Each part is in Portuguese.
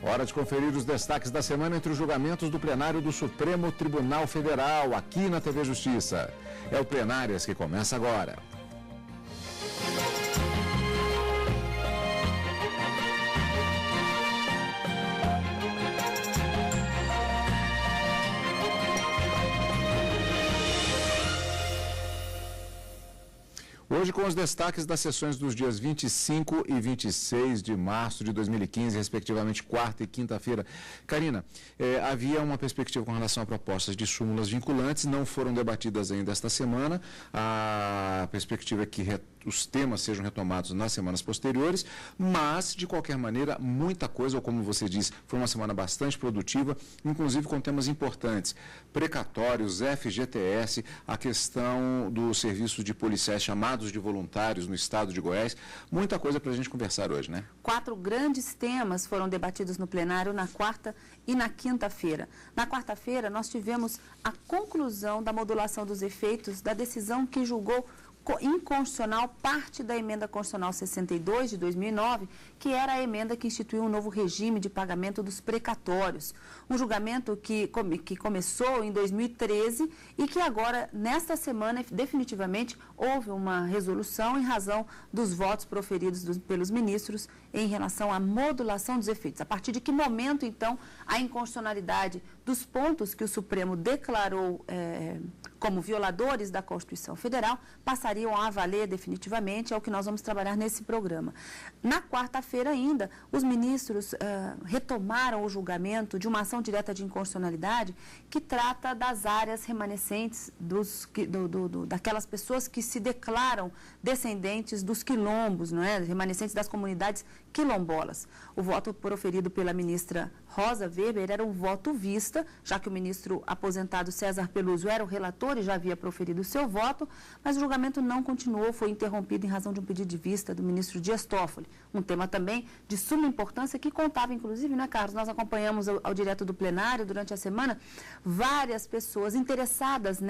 Hora de conferir os destaques da semana entre os julgamentos do plenário do Supremo Tribunal Federal, aqui na TV Justiça. É o Plenárias que começa agora. Hoje com os destaques das sessões dos dias 25 e 26 de março de 2015, respectivamente quarta e quinta-feira. Karina, havia uma perspectiva com relação a propostas de súmulas vinculantes, não foram debatidas ainda esta semana. A perspectiva é que os temas sejam retomados nas semanas posteriores, mas, de qualquer maneira, muita coisa, ou como você disse, foi uma semana bastante produtiva, inclusive com temas importantes. Precatórios, FGTS, a questão do serviço de policiais chamados de voluntários no estado de Goiás. Muita coisa para a gente conversar hoje, né? 4 grandes temas foram debatidos no plenário na quarta e na quinta-feira. Na quarta-feira, nós tivemos a conclusão da modulação dos efeitos da decisão que julgou inconstitucional parte da emenda constitucional 62 de 2009, que era a emenda que instituiu um novo regime de pagamento dos precatórios. Um julgamento que começou em 2013 e que agora, nesta semana, definitivamente houve uma resolução em razão dos votos proferidos pelos ministros em relação à modulação dos efeitos. A partir de que momento, então, a inconstitucionalidade dos pontos que o Supremo declarou como violadores da Constituição Federal passariam a valer definitivamente, é o que nós vamos trabalhar nesse programa. Na quarta-feira ainda, os ministros retomaram o julgamento de uma ação direta de inconstitucionalidade que trata das áreas remanescentes daquelas pessoas que se declaram descendentes dos quilombos, não é? Remanescentes das comunidades quilombolas. O voto proferido pela ministra Rosa Weber era um voto vista, já que o ministro aposentado César Peluso era o relator e já havia proferido o seu voto, mas o julgamento não continuou, foi interrompido em razão de um pedido de vista do ministro Dias Toffoli. Um tema também de suma importância que contava, inclusive, né, Carlos? Nós acompanhamos ao direto do plenário durante a semana várias pessoas interessadas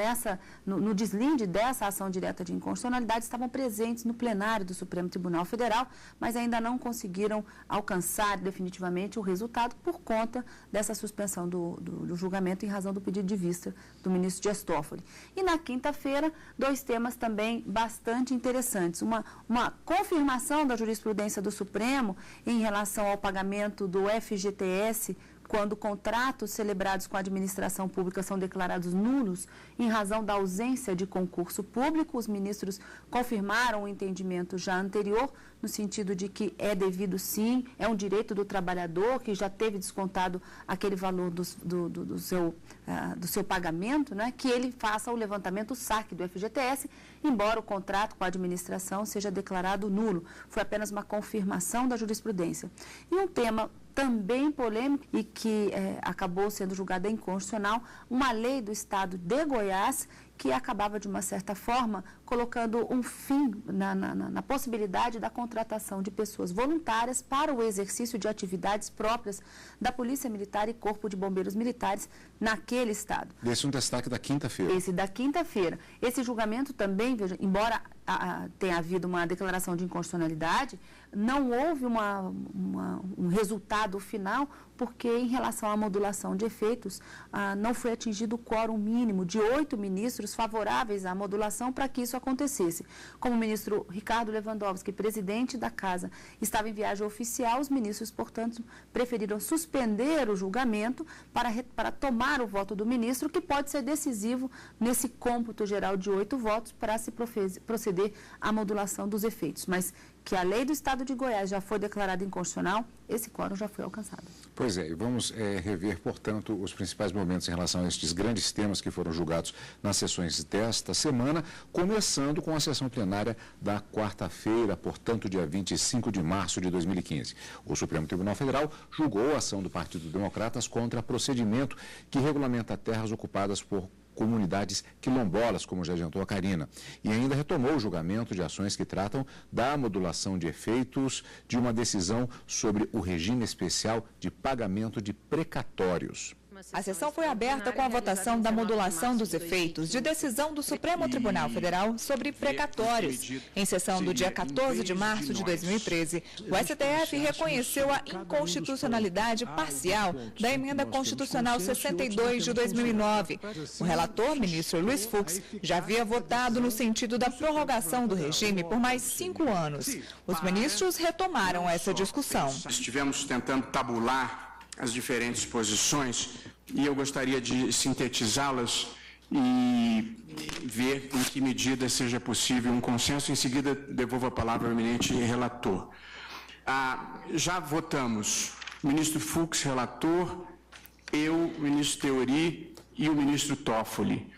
no deslinde dessa ação direta de inconstitucionalidade estavam presentes no plenário do Supremo Tribunal Federal, mas ainda não conseguiram alcançar definitivamente o resultado por conta dessa suspensão do julgamento em razão do pedido de vista do ministro Dias Toffoli. E na quinta-feira, 2 temas também bastante interessantes. Uma confirmação da jurisprudência do Supremo em relação ao pagamento do FGTS, quando contratos celebrados com a administração pública são declarados nulos em razão da ausência de concurso público. Os ministros confirmaram o entendimento já anterior, no sentido de que é devido sim, é um direito do trabalhador que já teve descontado aquele valor do seu pagamento, né, que ele faça o levantamento, o saque do FGTS, embora o contrato com a administração seja declarado nulo. Foi apenas uma confirmação da jurisprudência. E um tema também polêmico e que acabou sendo julgada inconstitucional, uma lei do estado de Goiás que acabava, de uma certa forma, colocando um fim na possibilidade da contratação de pessoas voluntárias para o exercício de atividades próprias da Polícia Militar e Corpo de Bombeiros Militares naquele estado. Esse é um destaque da quinta-feira. Esse da quinta-feira. Esse julgamento também, veja, embora tenha havido uma declaração de inconstitucionalidade, não houve um resultado final, porque em relação à modulação de efeitos, não foi atingido o quórum mínimo de 8 ministros favoráveis à modulação para que isso acontecesse. Como o ministro Ricardo Lewandowski, presidente da Casa, estava em viagem oficial, os ministros, portanto, preferiram suspender o julgamento para tomar o voto do ministro, que pode ser decisivo nesse cômputo geral de 8 votos para se proceder à modulação dos efeitos. Mas que a lei do Estado de Goiás já foi declarada inconstitucional, esse quórum já foi alcançado. Pois é, e vamos rever, portanto, os principais momentos em relação a estes grandes temas que foram julgados nas sessões desta semana, começando com a sessão plenária da quarta-feira, portanto, dia 25 de março de 2015. O Supremo Tribunal Federal julgou a ação do Partido Democratas contra procedimento que regulamenta terras ocupadas por comunidades quilombolas, como já adiantou a Karina, e ainda retomou o julgamento de ações que tratam da modulação de efeitos de uma decisão sobre o regime especial de pagamento de precatórios. A sessão foi aberta com a votação da modulação dos efeitos de decisão do Supremo Tribunal Federal sobre precatórios. Em sessão do dia 14 de março de 2013, o STF reconheceu a inconstitucionalidade parcial da Emenda Constitucional 62 de 2009. O relator, ministro Luiz Fux, já havia votado no sentido da prorrogação do regime por mais 5 anos. Os ministros retomaram essa discussão. Estivemos tentando tabular as diferentes posições e eu gostaria de sintetizá-las e ver em que medida seja possível um consenso. Em seguida, devolvo a palavra ao eminente relator. Já votamos o ministro Fux, relator, eu, o ministro Theori e o ministro Toffoli.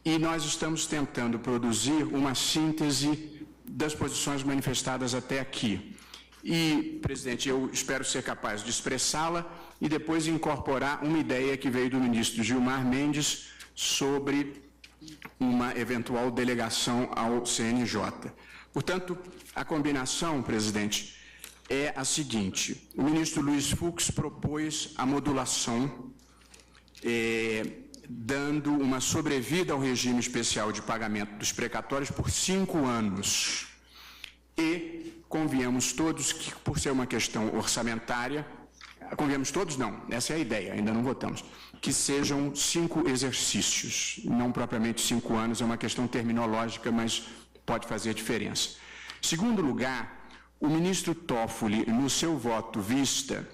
E nós estamos tentando produzir uma síntese das posições manifestadas até aqui. E, presidente, eu espero ser capaz de expressá-la e depois incorporar uma ideia que veio do ministro Gilmar Mendes sobre uma eventual delegação ao CNJ. Portanto, a combinação, presidente, é a seguinte: o ministro Luiz Fux propôs a modulação, dando uma sobrevida ao regime especial de pagamento dos precatórios por 5 anos. E convenhamos todos que, por ser uma questão orçamentária, convenhamos todos não, essa é a ideia, ainda não votamos, que sejam 5 exercícios, não propriamente 5 anos, é uma questão terminológica, mas pode fazer diferença. Segundo lugar, o ministro Toffoli, no seu voto vista,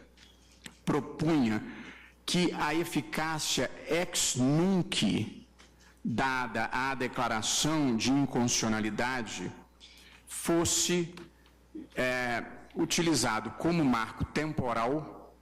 propunha que a eficácia ex nunc dada à declaração de inconstitucionalidade fosse utilizado como marco temporal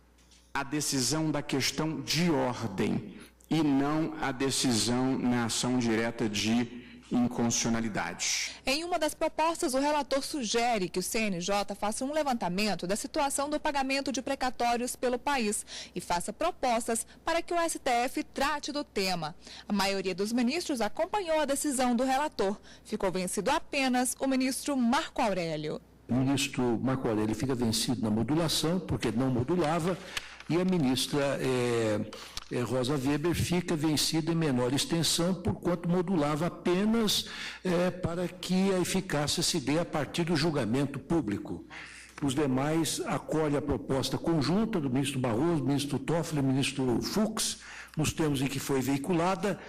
a decisão da questão de ordem e não a decisão na ação direta de inconstitucionalidade. Em uma das propostas, o relator sugere que o CNJ faça um levantamento da situação do pagamento de precatórios pelo país e faça propostas para que o STF trate do tema. A maioria dos ministros acompanhou a decisão do relator. Ficou vencido apenas o ministro Marco Aurélio. O ministro Marco Aurélio fica vencido na modulação, porque não modulava, e a ministra Rosa Weber fica vencida em menor extensão, porquanto modulava apenas para que a eficácia se dê a partir do julgamento público. Os demais acolhem a proposta conjunta do ministro Barroso, do ministro Toffoli, do ministro Fux, nos termos em que foi veiculada,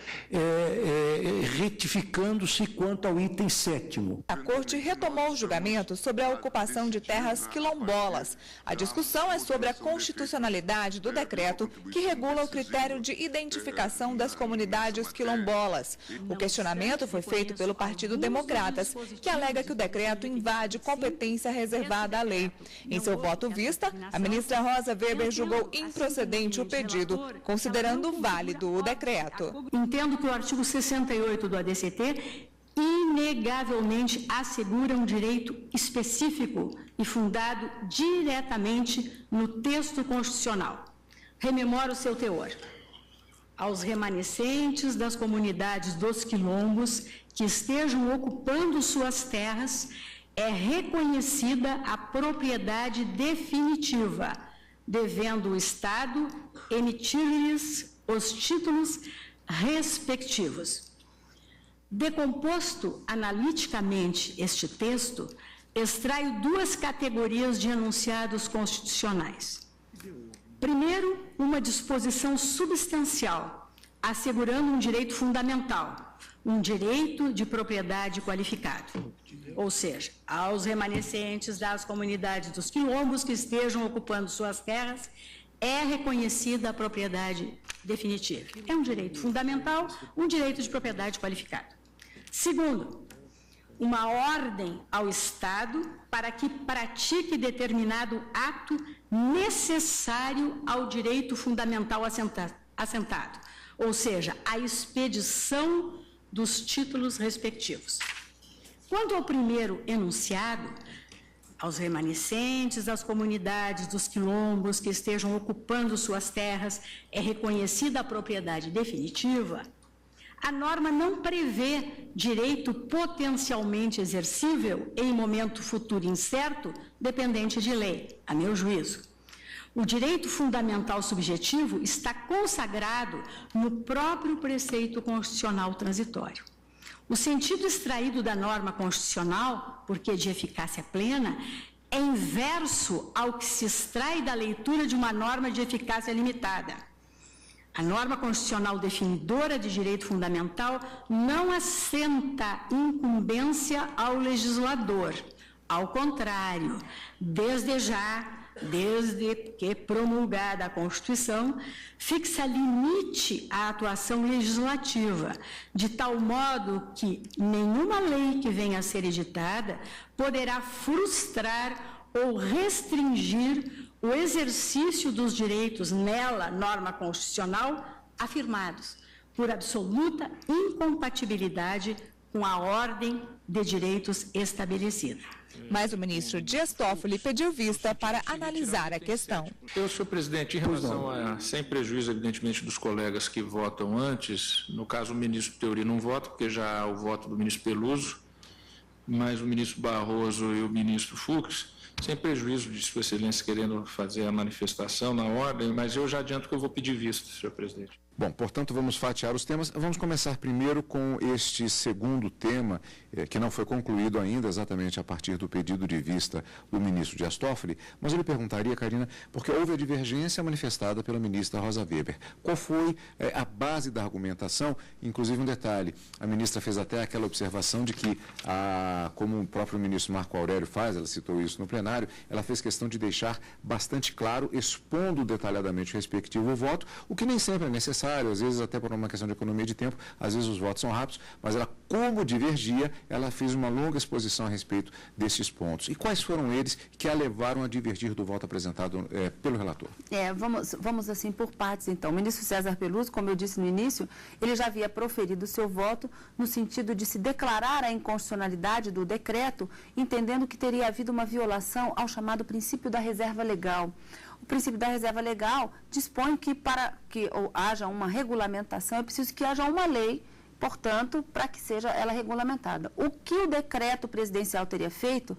retificando-se quanto ao item 7º. A Corte retomou o julgamento sobre a ocupação de terras quilombolas. A discussão é sobre a constitucionalidade do decreto que regula o critério de identificação das comunidades quilombolas. O questionamento foi feito pelo Partido Democratas, que alega que o decreto invade competência reservada à lei. Em seu voto vista, a ministra Rosa Weber julgou improcedente o pedido, considerando válido o decreto. Entendo que o artigo 68 do ADCT inegavelmente assegura um direito específico e fundado diretamente no texto constitucional. Rememoro o seu teor. Aos remanescentes das comunidades dos quilombos que estejam ocupando suas terras é reconhecida a propriedade definitiva, devendo o Estado emitir-lhes os títulos respectivos. Decomposto analiticamente este texto, extraio 2 categorias de enunciados constitucionais. Primeiro, uma disposição substancial, assegurando um direito fundamental, um direito de propriedade qualificado. Ou seja, aos remanescentes das comunidades dos quilombos que estejam ocupando suas terras, é reconhecida a propriedade definitiva. É um direito fundamental, um direito de propriedade qualificada. Segundo, uma ordem ao Estado para que pratique determinado ato necessário ao direito fundamental assentado, ou seja, a expedição dos títulos respectivos. Quanto ao primeiro enunciado, aos remanescentes das comunidades dos quilombos que estejam ocupando suas terras, é reconhecida a propriedade definitiva, a norma não prevê direito potencialmente exercível em momento futuro incerto, dependente de lei, a meu juízo. O direito fundamental subjetivo está consagrado no próprio preceito constitucional transitório. O sentido extraído da norma constitucional, porque de eficácia plena, é inverso ao que se extrai da leitura de uma norma de eficácia limitada. A norma constitucional definidora de direito fundamental não assenta incumbência ao legislador. Ao contrário, desde que promulgada a Constituição, fixa limite à atuação legislativa, de tal modo que nenhuma lei que venha a ser editada poderá frustrar ou restringir o exercício dos direitos nela, norma constitucional, afirmados, por absoluta incompatibilidade com a ordem de direitos estabelecida. Mas o ministro Dias Toffoli pediu vista para analisar a questão. Senhor presidente, em relação a, sem prejuízo, evidentemente, dos colegas que votam antes, no caso o ministro Teori não vota, porque já há o voto do ministro Peluso, mas o ministro Barroso e o ministro Fux, sem prejuízo de Sua Excelência querendo fazer a manifestação na ordem, mas eu já adianto que eu vou pedir vista, senhor presidente. Bom, portanto, vamos fatiar os temas. Vamos começar primeiro com este segundo tema, que não foi concluído ainda, exatamente a partir do pedido de vista do ministro Dias Toffoli, mas eu lhe perguntaria, Karina, porque houve a divergência manifestada pela ministra Rosa Weber. Qual foi a base da argumentação? Inclusive, um detalhe, a ministra fez até aquela observação de que, como o próprio ministro Marco Aurélio faz, ela citou isso no plenário, ela fez questão de deixar bastante claro, expondo detalhadamente o respectivo voto, o que nem sempre é necessário, às vezes até por uma questão de economia de tempo, às vezes os votos são rápidos, mas ela, como divergia, ela fez uma longa exposição a respeito desses pontos. E quais foram eles que a levaram a divergir do voto apresentado pelo relator? Vamos assim por partes, então. O ministro César Peluso, como eu disse no início, ele já havia proferido o seu voto no sentido de se declarar a inconstitucionalidade do decreto, entendendo que teria havido uma violação ao chamado princípio da reserva legal. O princípio da reserva legal dispõe que para que haja uma regulamentação é preciso que haja uma lei, portanto, para que seja ela regulamentada. O que o decreto presidencial teria feito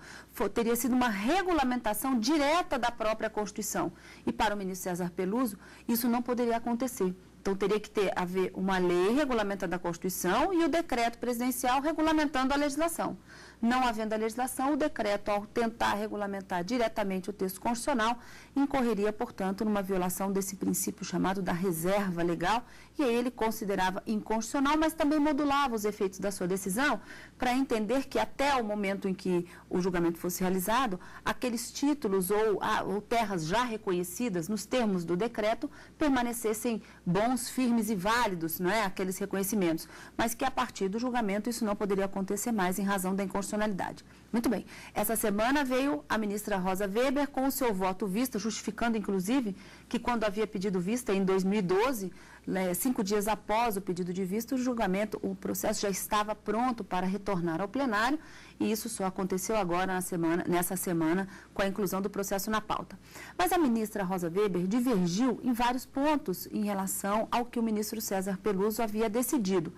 teria sido uma regulamentação direta da própria Constituição. E para o ministro César Peluso, isso não poderia acontecer. Então, teria que haver uma lei regulamentando a Constituição e o decreto presidencial regulamentando a legislação. Não havendo a legislação, o decreto, ao tentar regulamentar diretamente o texto constitucional, incorreria, portanto, numa violação desse princípio chamado da reserva legal, e aí ele considerava inconstitucional, mas também modulava os efeitos da sua decisão para entender que até o momento em que o julgamento fosse realizado, aqueles títulos ou terras já reconhecidas nos termos do decreto permanecessem bons, firmes e válidos, não é? Aqueles reconhecimentos, mas que a partir do julgamento isso não poderia acontecer mais em razão da inconstitucionalidade. Muito bem. Essa semana veio a ministra Rosa Weber com o seu voto vista, justificando, inclusive, que quando havia pedido vista em 2012, 5 dias após o pedido de vista, o processo já estava pronto para retornar ao plenário, e isso só aconteceu agora nessa semana, com a inclusão do processo na pauta. Mas a ministra Rosa Weber divergiu em vários pontos em relação ao que o ministro César Peluso havia decidido.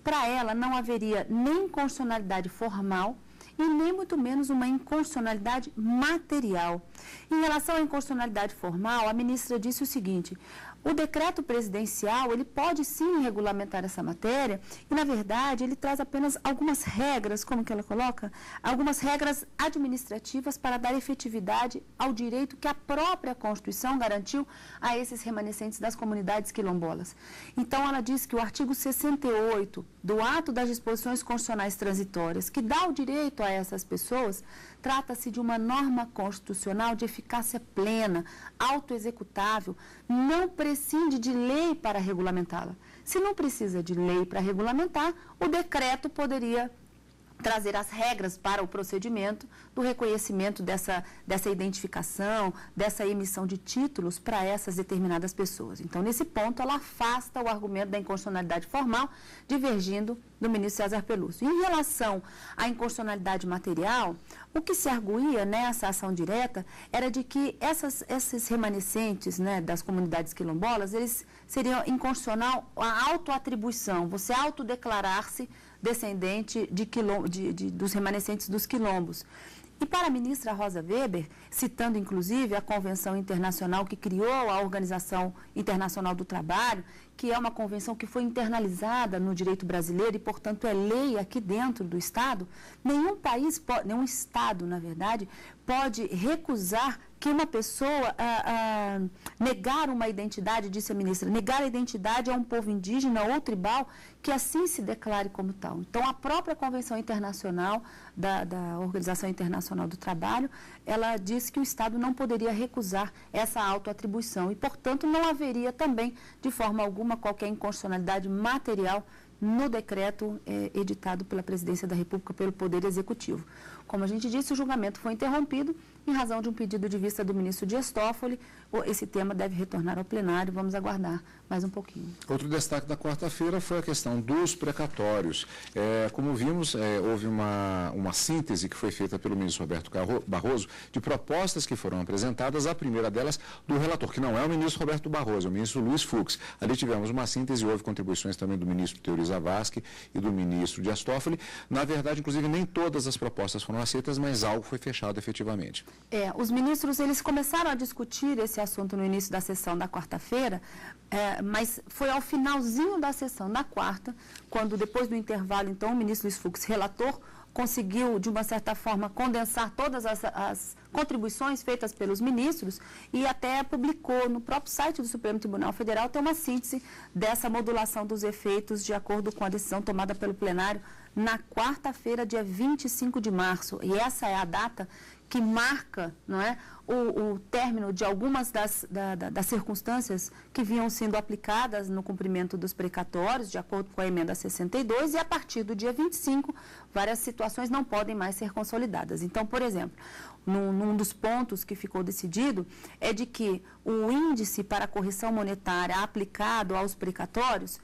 Para ela, não haveria nem inconstitucionalidade formal e nem muito menos uma inconstitucionalidade material. Em relação à inconstitucionalidade formal, a ministra disse o seguinte: o decreto presidencial, ele pode sim regulamentar essa matéria e, na verdade, ele traz apenas algumas regras, como que ela coloca? Algumas regras administrativas para dar efetividade ao direito que a própria Constituição garantiu a esses remanescentes das comunidades quilombolas. Então, ela diz que o artigo 68 do Ato das Disposições Constitucionais Transitórias, que dá o direito a essas pessoas, trata-se de uma norma constitucional de eficácia plena, autoexecutável, não prescinde de lei para regulamentá-la. Se não precisa de lei para regulamentar, o decreto poderia trazer as regras para o procedimento do reconhecimento dessa identificação, dessa emissão de títulos para essas determinadas pessoas. Então, nesse ponto, ela afasta o argumento da inconstitucionalidade formal, divergindo do ministro César Peluso. Em relação à inconstitucionalidade material, o que se arguía nessa ação direta era de que esses remanescentes, né, das comunidades quilombolas, eles seriam inconstitucional a autoatribuição, você autodeclarar-se descendente dos remanescentes dos quilombos. E para a ministra Rosa Weber, citando inclusive a Convenção Internacional que criou a Organização Internacional do Trabalho, que é uma convenção que foi internalizada no direito brasileiro e, portanto, é lei aqui dentro do Estado, nenhum Estado, na verdade, pode recusar que uma pessoa negar uma identidade, disse a ministra, negar a identidade a um povo indígena ou tribal que assim se declare como tal. Então, a própria Convenção Internacional da Organização Internacional do Trabalho, ela diz que o Estado não poderia recusar essa autoatribuição e, portanto, não haveria também, de forma alguma, qualquer inconstitucionalidade material no decreto editado pela Presidência da República pelo Poder Executivo. Como a gente disse, o julgamento foi interrompido em razão de um pedido de vista do ministro Dias Toffoli. Esse tema deve retornar ao plenário, vamos aguardar mais um pouquinho. Outro destaque da quarta-feira foi a questão dos precatórios. Como vimos, houve uma síntese que foi feita pelo ministro Roberto Barroso de propostas que foram apresentadas, a primeira delas do relator, que não é o ministro Roberto Barroso, é o ministro Luiz Fux. Ali tivemos uma síntese, houve contribuições também do ministro Teori Zavascki e do ministro Dias Toffoli. Na verdade, inclusive, nem todas as propostas foram aceitas, mas algo foi fechado efetivamente. Os ministros, eles começaram a discutir esse assunto no início da sessão da quarta-feira, mas foi ao finalzinho da sessão da quarta, quando depois do intervalo, então, o ministro Luiz Fux, relator, conseguiu, de uma certa forma, condensar todas as contribuições feitas pelos ministros e até publicou no próprio site do Supremo Tribunal Federal, tem uma síntese dessa modulação dos efeitos de acordo com a decisão tomada pelo plenário na quarta-feira, dia 25 de março. E essa é a data que marca, não é, o término de algumas das circunstâncias que vinham sendo aplicadas no cumprimento dos precatórios, de acordo com a emenda 62, e a partir do dia 25, várias situações não podem mais ser consolidadas. Então, por exemplo, num dos pontos que ficou decidido é de que o índice para a correção monetária aplicado aos precatórios,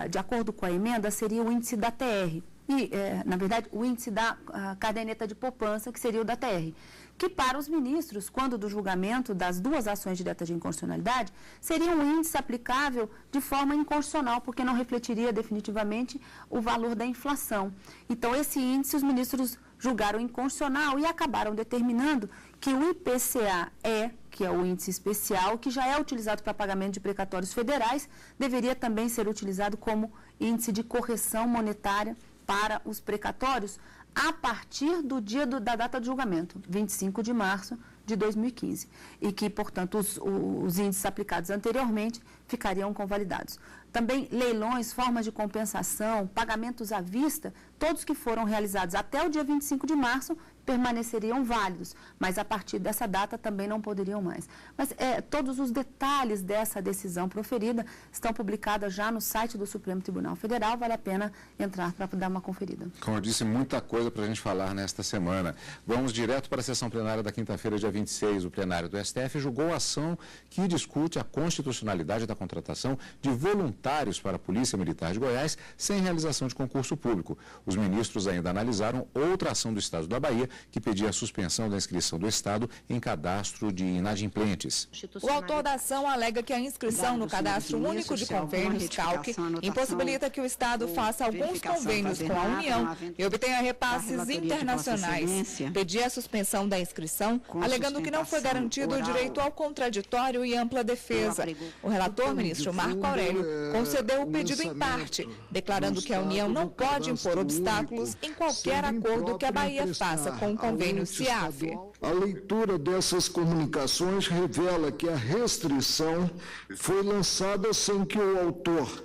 de acordo com a emenda, seria o índice da TR. E, na verdade, o índice da caderneta de poupança, que seria o da TR, que para os ministros, quando do julgamento das duas ações diretas de inconstitucionalidade, seria um índice aplicável de forma inconstitucional, porque não refletiria definitivamente o valor da inflação. Então, esse índice os ministros julgaram inconstitucional e acabaram determinando que o IPCA-E, que é o índice especial, que já é utilizado para pagamento de precatórios federais, deveria também ser utilizado como índice de correção monetária para os precatórios a partir do dia da data de julgamento, 25 de março de 2015, e que, portanto, os índices aplicados anteriormente ficariam convalidados. Também leilões, formas de compensação, pagamentos à vista, todos que foram realizados até o dia 25 de março permaneceriam válidos, mas a partir dessa data também não poderiam mais. Mas todos os detalhes dessa decisão proferida estão publicados já no site do Supremo Tribunal Federal, vale a pena entrar para dar uma conferida. Como eu disse, muita coisa para a gente falar nesta semana. Vamos direto para a sessão plenária da quinta-feira, dia 26. O plenário do STF julgou a ação que discute a constitucionalidade da contratação de voluntários para a Polícia Militar de Goiás sem realização de concurso público. Os ministros ainda analisaram outra ação do Estado da Bahia que pedia a suspensão da inscrição do Estado em cadastro de inadimplentes. O autor da ação alega que a inscrição no Cadastro Único de Convênios, CALC, impossibilita que o Estado faça alguns convênios com a União e obtenha repasses internacionais. Pedia a suspensão da inscrição, alegando que não foi garantido o direito ao contraditório e ampla defesa. O relator, ministro Marco Aurélio, concedeu o pedido em parte, declarando que a União não pode impor obstáculos em qualquer acordo que a Bahia faça com o convênio CIAF. A leitura dessas comunicações revela que a restrição foi lançada sem que o autor,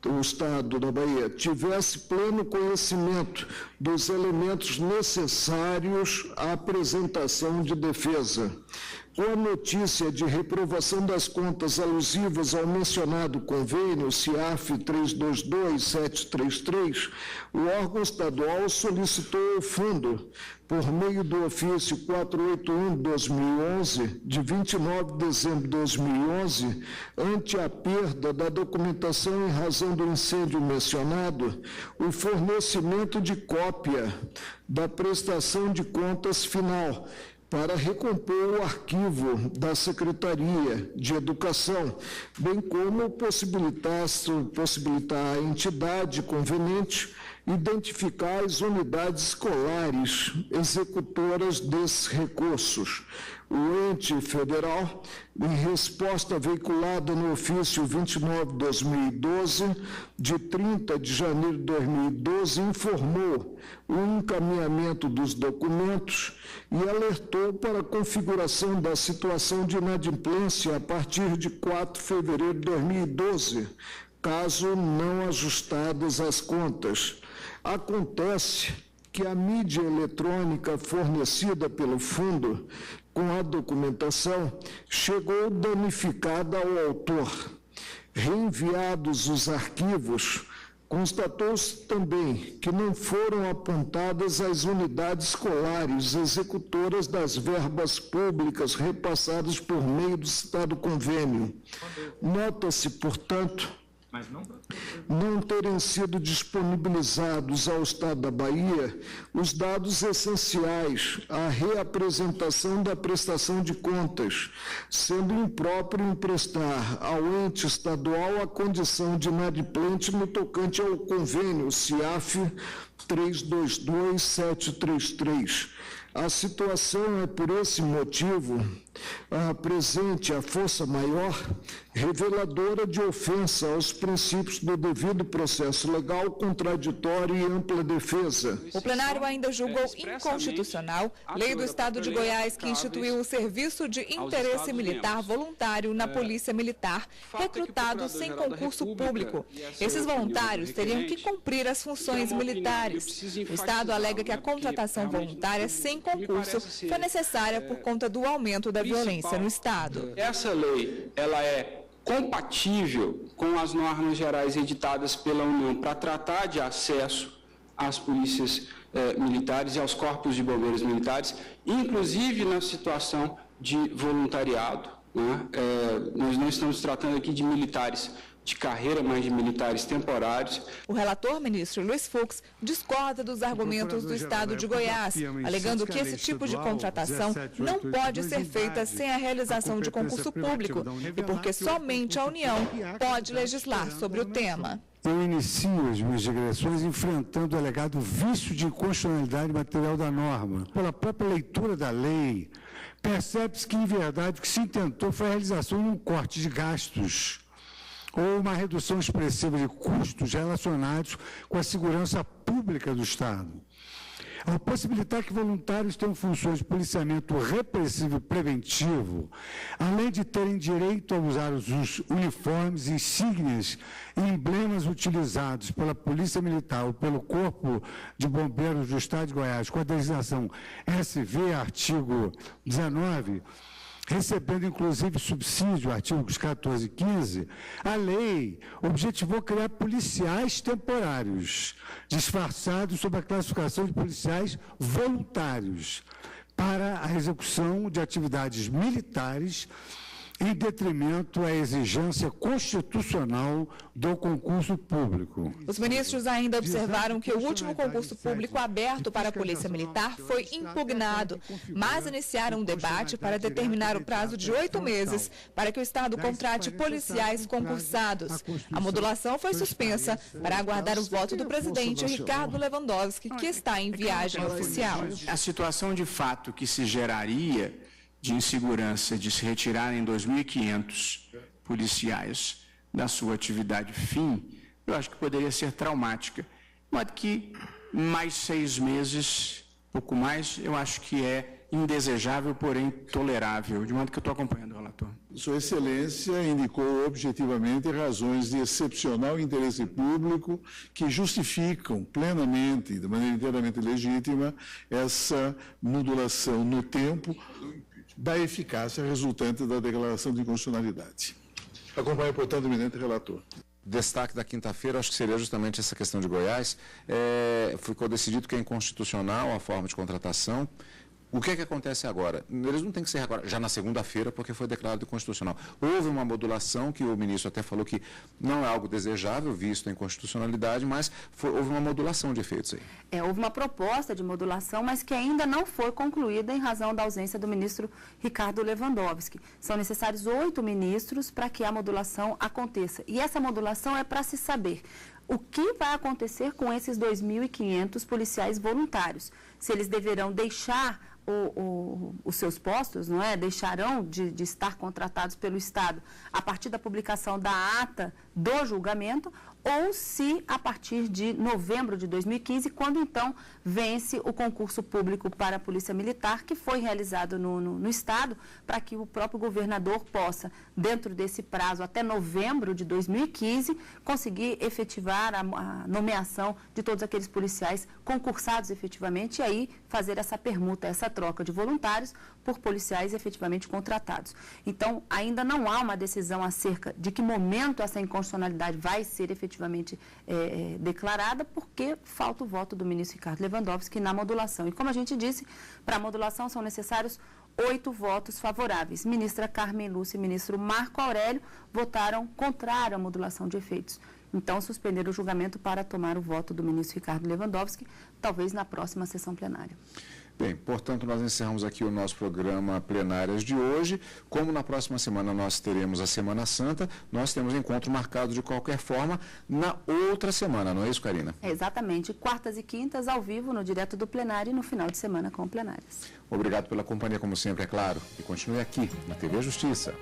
o Estado da Bahia, tivesse pleno conhecimento dos elementos necessários à apresentação de defesa. Com a notícia de reprovação das contas alusivas ao mencionado convênio CIAF 322-733, o órgão estadual solicitou ao fundo, por meio do ofício 481/2011, de 29 de dezembro de 2011, ante a perda da documentação em razão do incêndio mencionado, o fornecimento de cópia da prestação de contas final, para recompor o arquivo da Secretaria de Educação, bem como possibilitar à entidade conveniente identificar as unidades escolares executoras desses recursos. O ente federal, em resposta veiculada no ofício 29/2012, de 30 de janeiro de 2012, informou o encaminhamento dos documentos e alertou para a configuração da situação de inadimplência a partir de 4 de fevereiro de 2012, caso não ajustadas as contas. Acontece que a mídia eletrônica fornecida pelo fundo com a documentação chegou danificada ao autor. Reenviados os arquivos, constatou-se também que não foram apontadas as unidades escolares executoras das verbas públicas repassadas por meio do citado convênio. Nota-se, portanto, não terem sido disponibilizados ao Estado da Bahia os dados essenciais à reapresentação da prestação de contas, sendo impróprio emprestar ao ente estadual a condição de inadimplente no tocante ao convênio CIAF 322733. A situação é, por esse motivo, presente a força maior, reveladora de ofensa aos princípios do devido processo legal, contraditório e ampla defesa. O plenário ainda julgou inconstitucional a Lei do Estado de Goiás que instituiu o Serviço de Interesse Militar Voluntário na Polícia Militar, recrutado sem concurso público. Esses voluntários teriam que cumprir as funções militares. O Estado alega que a contratação voluntária sem concurso foi necessária por conta do aumento da violência no Estado. Essa lei, ela é compatível com as normas gerais editadas pela União para tratar de acesso às polícias militares e aos corpos de bombeiros militares, inclusive na situação de voluntariado, né? Nós não estamos tratando aqui de militares de carreira, mas de militares temporários. O relator, ministro Luiz Fux, discorda dos argumentos do Estado de Goiás, alegando que esse tipo de contratação não pode ser feita sem a realização de concurso público e porque somente a União pode legislar sobre o tema. Eu inicio as minhas digressões enfrentando o alegado vício de inconstitucionalidade material da norma. Pela própria leitura da lei, percebe-se que, em verdade, o que se intentou foi a realização de um corte de gastos ou uma redução expressiva de custos relacionados com a segurança pública do Estado. Ao possibilitar que voluntários tenham funções de policiamento repressivo e preventivo, além de terem direito a usar os uniformes, insígnias e emblemas utilizados pela Polícia Militar ou pelo Corpo de Bombeiros do Estado de Goiás, com a designação SV, artigo 19, recebendo inclusive subsídio, artigos 14 e 15, a lei objetivou criar policiais temporários, disfarçados sob a classificação de policiais voluntários, para a execução de atividades militares em detrimento à exigência constitucional do concurso público. Os ministros ainda observaram que o último concurso público aberto para a Polícia Militar foi impugnado, mas iniciaram um debate para determinar o prazo de 8 meses para que o Estado contrate policiais concursados. A modulação foi suspensa para aguardar o voto do presidente Ricardo Lewandowski, que está em viagem oficial. A situação de fato que se geraria de insegurança de se retirarem 2.500 policiais da sua atividade fim, eu acho que poderia ser traumática. De modo que mais 6 meses, pouco mais, eu acho que é indesejável, porém tolerável, de modo que eu estou acompanhando o relator. Sua Excelência indicou objetivamente razões de excepcional interesse público que justificam plenamente, de maneira inteiramente legítima, essa modulação no tempo da eficácia resultante da declaração de inconstitucionalidade. Acompanho, portanto, o eminente relator. Destaque da quinta-feira, acho que seria justamente essa questão de Goiás. Ficou decidido que é inconstitucional a forma de contratação. O que é que acontece agora? Eles não têm que ser agora, já na segunda-feira, porque foi declarado inconstitucional. Houve uma modulação, que o ministro até falou que não é algo desejável, visto a inconstitucionalidade, mas houve uma modulação de efeitos aí. Houve uma proposta de modulação, mas que ainda não foi concluída em razão da ausência do ministro Ricardo Lewandowski. São necessários 8 ministros para que a modulação aconteça. E essa modulação é para se saber o que vai acontecer com esses 2.500 policiais voluntários. Se eles deverão deixar os seus postos, não é? Deixarão de estar contratados pelo Estado a partir da publicação da ata do julgamento, ou se a partir de novembro de 2015, quando então vence o concurso público para a Polícia Militar, que foi realizado no Estado, para que o próprio governador possa, dentro desse prazo, até novembro de 2015, conseguir efetivar a nomeação de todos aqueles policiais concursados efetivamente, e aí fazer essa permuta, essa troca de voluntários por policiais efetivamente contratados. Então, ainda não há uma decisão acerca de que momento essa inconstitucionalidade vai ser efetivamente declarada, porque falta o voto do ministro Ricardo Lewandowski na modulação. E como a gente disse, para a modulação são necessários 8 votos favoráveis. Ministra Carmen Lúcia e ministro Marco Aurélio votaram contrário à modulação de efeitos. Então, suspenderam o julgamento para tomar o voto do ministro Ricardo Lewandowski, talvez na próxima sessão plenária. Bem, portanto, nós encerramos aqui o nosso programa Plenárias de hoje. Como na próxima semana nós teremos a Semana Santa, nós temos encontro marcado de qualquer forma na outra semana, não é isso, Karina? Exatamente. Quartas e quintas, ao vivo, no Direto do Plenário, e no final de semana com plenárias. Obrigado pela companhia, como sempre, é claro. E continue aqui, na TV Justiça.